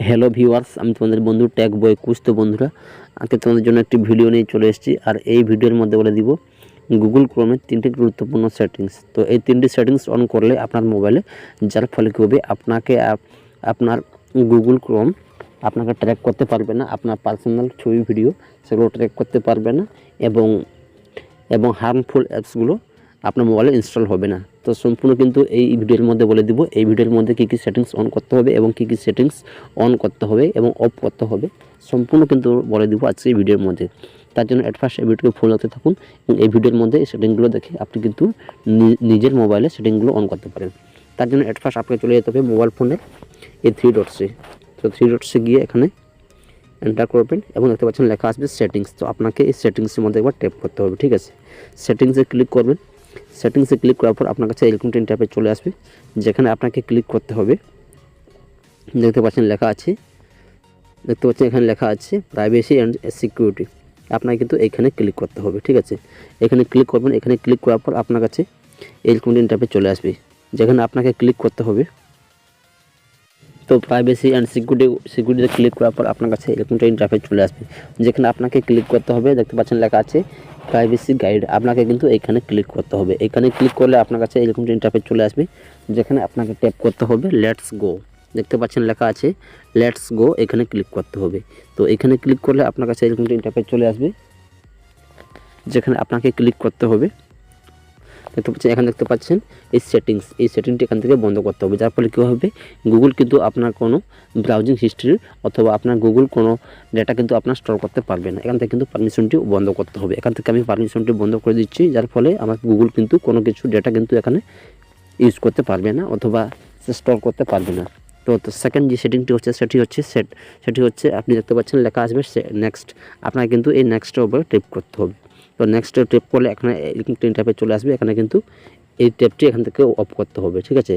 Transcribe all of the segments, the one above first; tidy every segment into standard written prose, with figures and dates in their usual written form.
Hello viewers, আমি তোমাদের বন্ধু ট্যাগ বয় কুশ। তো বন্ধুরা, আজকে তোমাদের জন্য একটি ভিডিও নিয়ে চলে এসেছি। আর এই ভিডিওর মধ্যে বলে দিব গুগল ক্রোমের 3টি গুরুত্বপূর্ণ সেটিংস। তো এই 3টি সেটিংস অন করলে আপনার মোবাইলে, যার ফলে কী হবে, আপনার গুগল ক্রোম আপনাকে ট্র্যাক করতে পারবে না, আপনার পার্সোনাল ছবি ভিডিও সেগুলো ট্র্যাক করতে পারবে না, এবং হার্মফুল অ্যাপসগুলো আপনার মোবাইলে ইনস্টল হবে না। তো সম্পূর্ণ কিন্তু এই ভিডিওর মধ্যে বলে দিব, এই ভিডিওর মধ্যে কী কী সেটিংস অন করতে হবে এবং কী কী সেটিংস অন করতে হবে এবং অফ করতে হবে, সম্পূর্ণ কিন্তু বলে দিব আজকে এই ভিডিওর মধ্যে। তার জন্য অ্যাট ফার্স্ট এই ভিডিওকে ফলো করতে থাকুন এবং এই ভিডিওর মধ্যে এই সেটিংগুলো দেখে আপনি কিন্তু নিজের মোবাইলে সেটিংগুলো অন করতে পারেন। তার জন্য অ্যাট ফার্স্ট আপনাকে চলে যেতে হবে মোবাইল ফোনে এই 3 ডটসে। তো 3 ডটসে গিয়ে এখানে এন্টার করবেন এবং দেখতে পাচ্ছেন লেখা আসবে সেটিংস। তো আপনাকে এই সেটিংসের মধ্যে একবার ট্যাপ করতে হবে, ঠিক আছে। সেটিংসে ক্লিক করবেন। সেটিংসে ক্লিক করার পর আপনার কাছে এরকম টেন ট্যাপে চলে আসবে, যেখানে আপনাকে ক্লিক করতে হবে। দেখতে পাচ্ছেন এখানে লেখা আছে প্রাইভেসি অ্যান্ড সিকিউরিটি। আপনাকে কিন্তু এখানে ক্লিক করতে হবে, ঠিক আছে। এখানে ক্লিক করবেন। এখানে ক্লিক করার পর আপনার কাছে এরকম টেন ট্যাপে চলে আসবে, যেখানে আপনাকে ক্লিক করতে হবে। তো প্রাইভেসি অ্যান্ড সিকিউরিটিতে ক্লিক করার পর আপনার কাছে এরকম ইন্টারফেস চলে আসবে, যেখানে আপনাকে ক্লিক করতে হবে। দেখতে পাচ্ছেন লেখা আছে প্রাইভেসি গাইড। আপনাকে কিন্তু এখানে ক্লিক করতে হবে। এখানে ক্লিক করলে আপনার কাছে এরকম ইন্টারফেস চলে আসবে, যেখানে আপনাকে ট্যাপ করতে হবে লেটস গো। দেখতে পাচ্ছেন লেখা আছে লেটস গো, এখানে ক্লিক করতে হবে। তো এখানে ক্লিক করলে আপনার কাছে এরকম ইন্টারফেস চলে আসবে, যেখানে আপনাকে ক্লিক করতে হবে। দেখতে পাচ্ছেন এই সেটিংটি এখান থেকে বন্ধ করতে হবে, যার ফলে কী হবে, গুগল কিন্তু আপনার কোনো ব্রাউজিং হিস্ট্রি অথবা আপনার গুগল কোনো ডেটা কিন্তু আপনার স্টোর করতে পারবে না। এখান থেকে কিন্তু পারমিশনটি বন্ধ করতে হবে। এখান থেকে আমি পারমিশনটি বন্ধ করে দিচ্ছি, যার ফলে আমার গুগল কিন্তু কোনো কিছু ডেটা কিন্তু এখানে ইউজ করতে পারবে না অথবা স্টোর করতে পারবে না। তো সেকেন্ড যে সেটিংটি হচ্ছে সেটি হচ্ছে আপনি দেখতে পাচ্ছেন লেখা আসবে নেক্সট। আপনাকে কিন্তু এই নেক্সটের উপরে ট্যাপ করতে হবে। তো নেক্সটে ট্যাপ করলে এখানে এরকম তিন ট্যাপে চলে আসবে। এখানে কিন্তু এই ট্যাপটি এখান থেকে অফ করতে হবে, ঠিক আছে।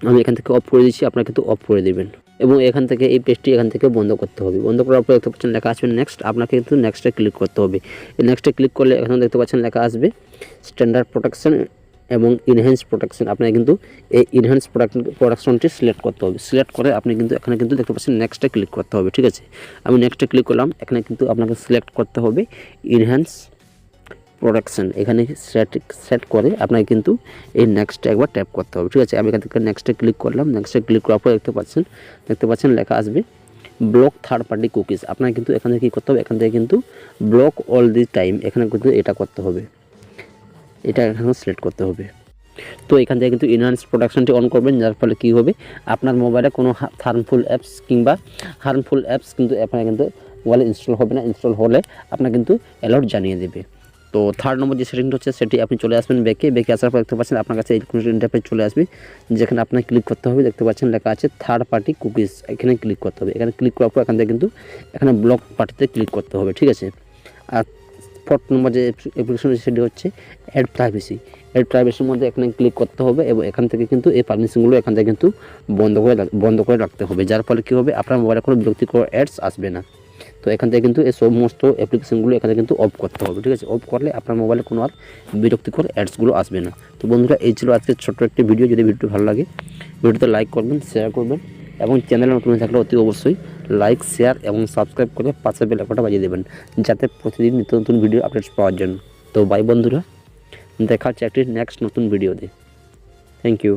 আমি এখান থেকে অফ করে দিচ্ছি, আপনারা কিন্তু অফ করে দেবেন এবং এখান থেকে এই পেজটি এখান থেকে বন্ধ করতে হবে। বন্ধ করার পর দেখতে পাচ্ছেন লেখা আসবে নেক্সট। আপনাকে কিন্তু নেক্সটে ক্লিক করতে হবে। এই নেক্সটে ক্লিক করলে এখানে দেখতে পাচ্ছেন লেখা আসবে স্ট্যান্ডার্ড প্রোটেকশন এবং ইনহ্যান্স প্রোটেকশন। আপনাকে কিন্তু এই ইনহ্যান্স প্রোটেকশনটি সিলেক্ট করতে হবে। সিলেক্ট করে আপনি কিন্তু এখানে কিন্তু দেখতে পাচ্ছেন নেক্সটে ক্লিক করতে হবে, ঠিক আছে। আমি নেক্সটে ক্লিক করলাম। এখানে কিন্তু আপনাকে সিলেক্ট করতে হবে ইনহ্যান্স প্রোটেকশন। এখানে সেট করে আপনাকে কিন্তু এই নেক্সটে একবার ট্যাপ করতে হবে, ঠিক আছে। আমি এখান থেকে নেক্সটে ক্লিক করলাম। নেক্সটে ক্লিক করার পর দেখতে পাচ্ছেন লেখা আসবে ব্লক থার্ড পার্টি কুকিজ। আপনাকে কিন্তু এখানে কী করতে হবে, এখান থেকে কিন্তু ব্লক অল দি টাইম, এখানে কিন্তু এটা করতে হবে, এটা এখানে সিলেক্ট করতে হবে। তো এখান থেকে কিন্তু ইনহ্যান্স প্রোটেকশনটি অন করবেন, যার ফলে কী হবে, আপনার মোবাইলে কোনো হার্মফুল অ্যাপস কিন্তু আপনার কিন্তু মোবাইলে ইনস্টল হবে না। ইনস্টল হলে আপনার কিন্তু অ্যালার্ট জানিয়ে দেবে। তো থার্ড নম্বর যে সেটিংটা হচ্ছে সেটি আপনি চলে আসবেন বেঁকে আসার পর দেখতে পাচ্ছেন আপনার কাছে এই ইন্টারফেস চলে আসবে, যেখানে আপনাকে ক্লিক করতে হবে। দেখতে পাচ্ছেন লেখা আছে থার্ড পার্টি কুকিজ, এখানে ক্লিক করতে হবে। এখানে ক্লিক করার পর এখান থেকে কিন্তু এখানে ব্লক পার্টিতে ক্লিক করতে হবে, ঠিক আছে। আর ফোর্থ নম্বর যে অ্যাপ্লিকেশন সেটি হচ্ছে অ্যাড প্রাইভেসির মধ্যে এখানে ক্লিক করতে হবে এবং এখান থেকে কিন্তু এই পারমিশনগুলো এখান থেকে কিন্তু বন্ধ করে রাখতে হবে, যার ফলে কী হবে, আপনার মোবাইলে কোনো বিরক্তিকর অ্যাডস আসবে না। তো এখান থেকে কিন্তু এই সমস্ত অ্যাপ্লিকেশনগুলো এখানে কিন্তু অফ করতে হবে, ঠিক আছে। অফ করলে আপনার মোবাইলে কোনো আর বিরক্তিকর অ্যাডসগুলো আসবে না। তো বন্ধুরা, এই ছিল আজকের ছোট্ট একটি ভিডিও। যদি ভিডিওটি ভালো লাগে ভিডিওতে লাইক করবেন, শেয়ার করবেন এবং চ্যানেলে নতুন থাকলে অতি অবশ্যই লাইক, শেয়ার এবং সাবস্ক্রাইব করে পাশে বেল আইকনটা বাজিয়ে দেবেন, যাতে প্রতিদিন নিত্য নতুন ভিডিও আপডেটস পাওয়ার জন্য। তো বাই বন্ধুরা, দেখা হচ্ছে একটি নেক্সট নতুন ভিডিওতে। Thank you.